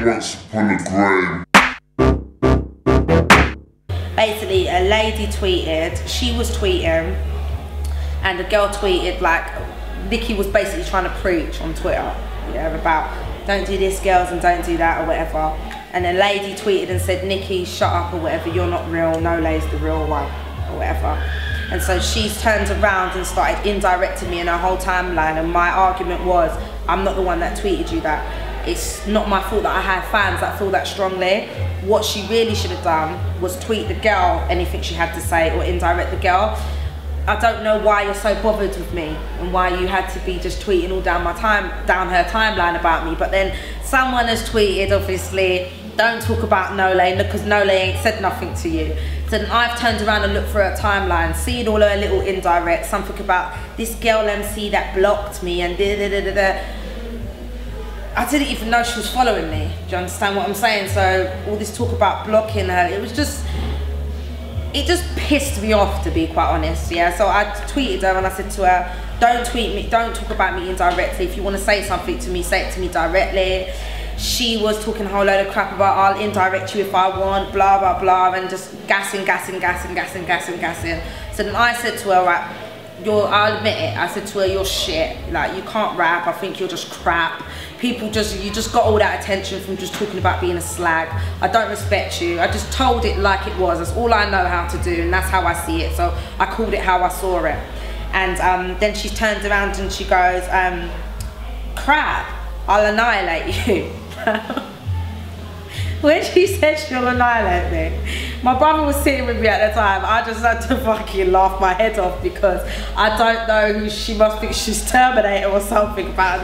Once upon a Grime. Basically, a lady tweeted, she was tweeting, and the girl tweeted, like, Nikki was basically trying to preach on Twitter, yeah, about don't do this, girls, and don't do that, or whatever. And a lady tweeted and said, Nikki, shut up, or whatever, you're not real, Nole's the real one, or whatever. And so she's turned around and started indirecting me in her whole timeline, and my argument was, I'm not the one that tweeted you that. It's not my fault that I have fans that feel that strongly. What she really should have done was tweet the girl anything she had to say, or indirect the girl. I don't know why you're so bothered with me and why you had to be just tweeting all down her timeline about me. But then someone has tweeted, obviously, don't talk about Nole because Nole ain't said nothing to you. So then I've turned around and looked through her timeline, seen all her little indirects, something about this girl MC that blocked me and da-da-da-da-da. I didn't even know she was following me. Do you understand what I'm saying? So all this talk about blocking her, it just pissed me off, to be quite honest. Yeah. So I tweeted her and I said to her, don't tweet me, don't talk about me indirectly. If you want to say something to me, say it to me directly. She was talking a whole load of crap about I'll indirect you if I want, blah blah blah, and just gassing. So then I said to her, right, I'll admit it, I said to her, you're shit, like you can't rap, I think you're just crap. You just got all that attention from just talking about being a slag. I don't respect you. I just told it like it was. That's all I know how to do, and that's how I see it. So I called it how I saw it. And then she turned around and she goes, crap, I'll annihilate you. When she said she'll annihilate me, my brother was sitting with me at the time. I just had to fucking laugh my head off because I don't know who she must think she's Terminator or something about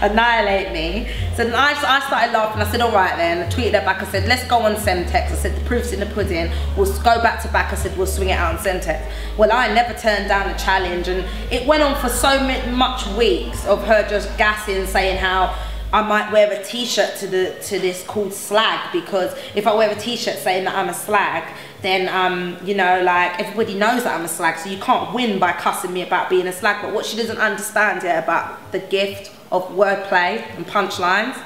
annihilate me. So then I started laughing. I said, all right then. I tweeted her back. I said, let's go on Semtex. I said, the proof's in the pudding. We'll go back to back. I said, we'll swing it out on Semtex. Well, I never turned down the challenge, and it went on for so much weeks of her just gassing, saying how I might wear a t-shirt to this called slag, because if I wear a t-shirt saying that I'm a slag, then you know, like everybody knows that I'm a slag, so you can't win by cussing me about being a slag. But what she doesn't understand yet about the gift of wordplay and punchlines,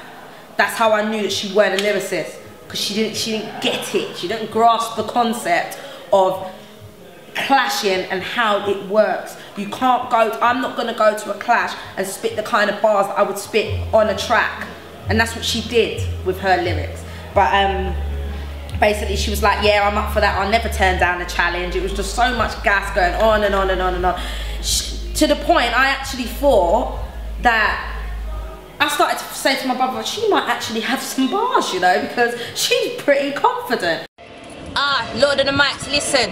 that's how I knew that she weren't a lyricist, because she didn't get it. She didn't grasp the concept of clashing and how it works. You can't I'm not gonna go to a clash and spit the kind of bars that I would spit on a track, and that's what she did with her lyrics. But basically she was like, yeah, I'm up for that, I'll never turn down a challenge. It was just so much gas going on and on and on and on, to the point I actually thought that I started to say to my brother, she might actually have some bars, you know, because she's pretty confident. Lord of the mics, listen.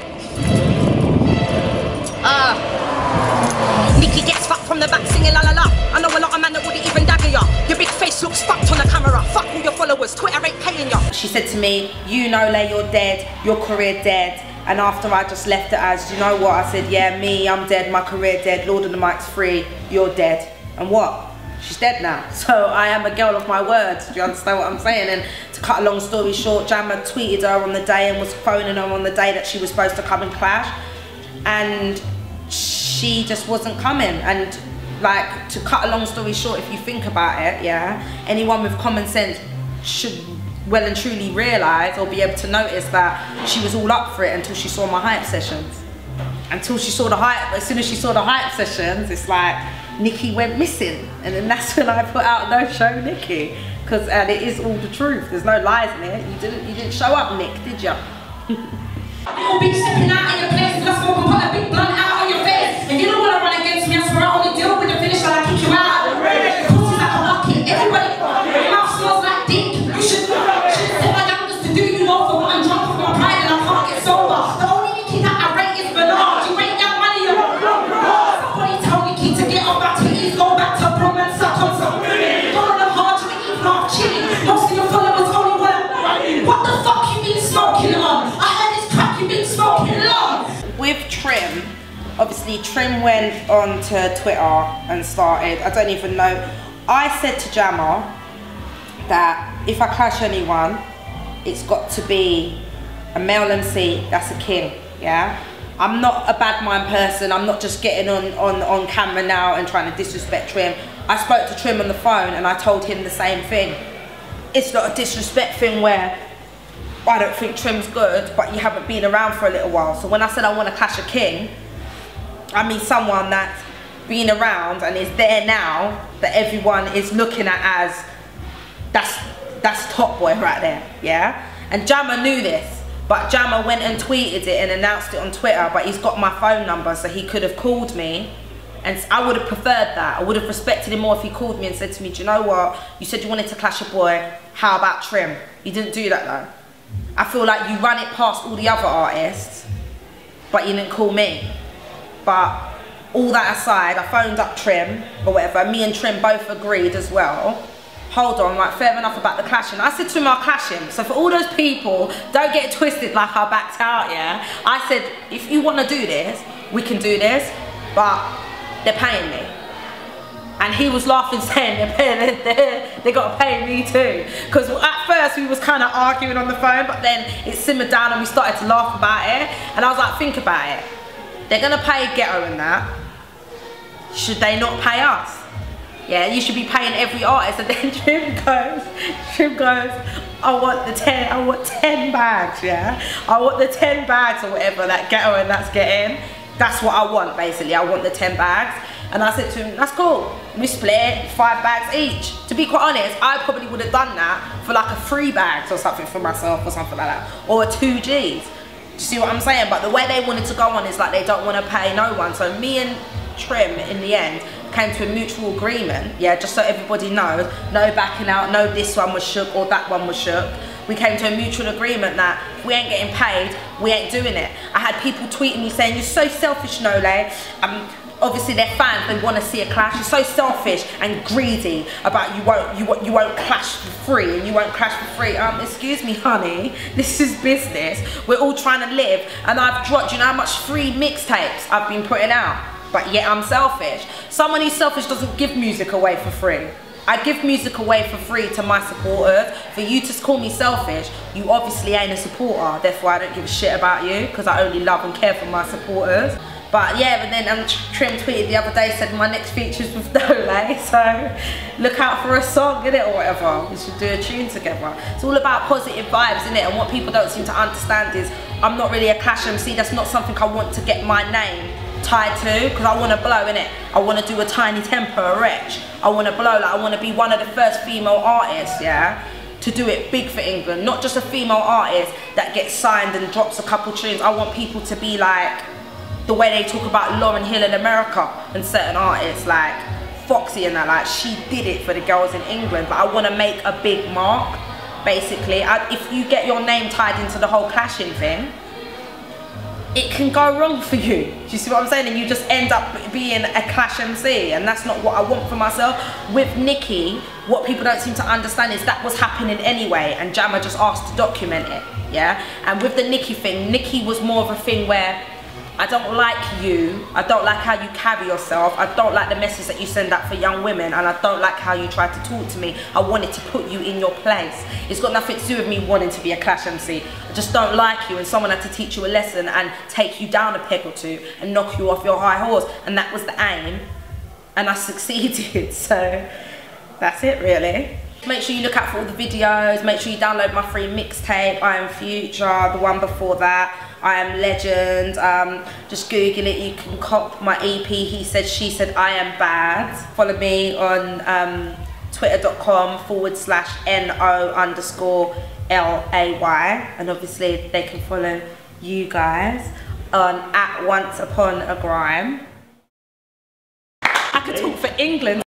Nikki gets fucked from the back singing la la la. I know a lot of men that wouldn't even dagger ya. Your big face looks fucked on the camera. Fuck all your followers, Twitter ain't paying ya. She said to me, you Nole, you're dead, your career dead. And after I just left it as, you know what, I said, yeah, me, I'm dead, my career dead, Lord of the Mic's free, you're dead. And what? She's dead now. So I am a girl of my words. Do you understand what I'm saying? And to cut a long story short, Jammer tweeted her on the day and was phoning her on the day that she was supposed to come and clash. And she just wasn't coming. And like, to cut a long story short, if you think about it, yeah, anyone with common sense should well and truly realise or be able to notice that she was all up for it until she saw my hype sessions. Until she saw the hype, as soon as she saw the hype sessions, it's like Nikki went missing, and then that's when I put out No Show Nikki, because it is all the truth. There's no lies in it. You didn't show up, Nick, did ya? Little bitch stepping out in your place, let's smoke and put a big blunt out on your face. And you don't wanna run against me, I swear I only deal with the finish while I kick you out. Pussy's like a bucket, everybody, your mouth smells like dick. You should tell my youngest to do you over, but I'm drunk with my pride and I can't get sober. The only Nikki that I rate is Bernard. You ain't got money, you're somebody tell Nikki to get off my titties, go back to prom and suck on some. Don't on them hard, you ain't even half chilling. Most of your followers only wanna, what the fuck you been smoking on? I heard this crap you been smoking long. With Trim, obviously Trim went on to Twitter and started, I don't even know, I said to Jammer that if I clash anyone, it's got to be a male MC that's a king, yeah? I'm not a bad mind person, I'm not just getting on camera now and trying to disrespect Trim. I spoke to Trim on the phone and I told him the same thing. it's not a disrespect thing where I don't think Trim's good, but you haven't been around for a little while. So when I said I want to clash a king, I mean someone that's been around and is there now that everyone is looking at as that's top boy right there, yeah? And Jammer knew this, but Jammer went and tweeted it and announced it on Twitter, but he's got my phone number, so he could have called me, and I would have preferred that. I would have respected him more if he called me and said to me, do you know what, you said you wanted to clash a boy, how about Trim? He didn't do that though. I feel like you ran it past all the other artists, but you didn't call me. But all that aside, I phoned up Trim or whatever. Me and Trim both agreed as well. Hold on, like, fair enough about the clashing. I said to him, I'll clash him. So for all those people, don't get it twisted like I backed out, yeah? I said, if you want to do this, we can do this, but they're paying me. And he was laughing, saying they got to pay me too. Because at first we was kind of arguing on the phone, but then it simmered down and we started to laugh about it. And I was like, think about it. They're going to pay Ghetto and that. Should they not pay us? Yeah, you should be paying every artist. And then Trim goes, I want 10 bags, yeah? I want the 10 bags or whatever that Ghetto and that's getting. That's what I want, basically. I want the 10 bags. And I said to him, that's cool. We split it, 5 bags each. To be quite honest, I probably would have done that for like a 3 bags or something for myself or something like that. Or a 2 Gs. Do you see what I'm saying? But the way they wanted to go on is like they don't want to pay no one. So me and Trim, in the end, came to a mutual agreement, yeah, just so everybody knows, no backing out, no this one was shook or that one was shook. We came to a mutual agreement that if we ain't getting paid, we ain't doing it. I had people tweeting me saying, you're so selfish, Nole. Obviously they're fans, they want to see a clash. You're so selfish and greedy about you won't clash for free and you won't clash for free. Excuse me, honey, this is business. We're all trying to live, and I've dropped, you know how much free mixtapes I've been putting out? But yet I'm selfish. Someone who's selfish doesn't give music away for free. I give music away for free to my supporters. For you to call me selfish, you obviously ain't a supporter. Therefore I don't give a shit about you, because I only love and care for my supporters. But yeah, but then Trim tweeted the other day, said my next feature's with Nole, so look out for a song, innit, or whatever. We should do a tune together. It's all about positive vibes, innit, and what people don't seem to understand is I'm not really a clash MC. That's not something I want to get my name tied to, because I want to blow, innit. I want to do a Tiny Temper, a Wretch. I want to blow, like I want to be one of the first female artists, yeah, to do it big for England. Not just a female artist that gets signed and drops a couple tunes. I want people to be like the way they talk about Lauryn Hill in America and certain artists like Foxy and that, like she did it for the girls in England, but I want to make a big mark, basically. If you get your name tied into the whole clashing thing, it can go wrong for you. Do you see what I'm saying? And you just end up being a clash MC, and that's not what I want for myself. With Nikki, what people don't seem to understand is that was happening anyway, and Jammer just asked to document it, yeah? And with the Nikki thing, Nikki was more of a thing where I don't like you, I don't like how you carry yourself, I don't like the message that you send out for young women, and I don't like how you try to talk to me. I wanted to put you in your place. It's got nothing to do with me wanting to be a clash MC. I just don't like you, and someone had to teach you a lesson and take you down a peg or two and knock you off your high horse, and that was the aim, and I succeeded. So that's it really. Make sure you look out for all the videos, make sure you download my free mixtape, I Am Future, the one before that, I Am Legend. Just Google it, you can cop my EP, He Said, She Said, I Am Bad. Follow me on twitter.com/NO_LAY, and obviously they can follow you guys on @OnceUponAGrime. I could talk for England.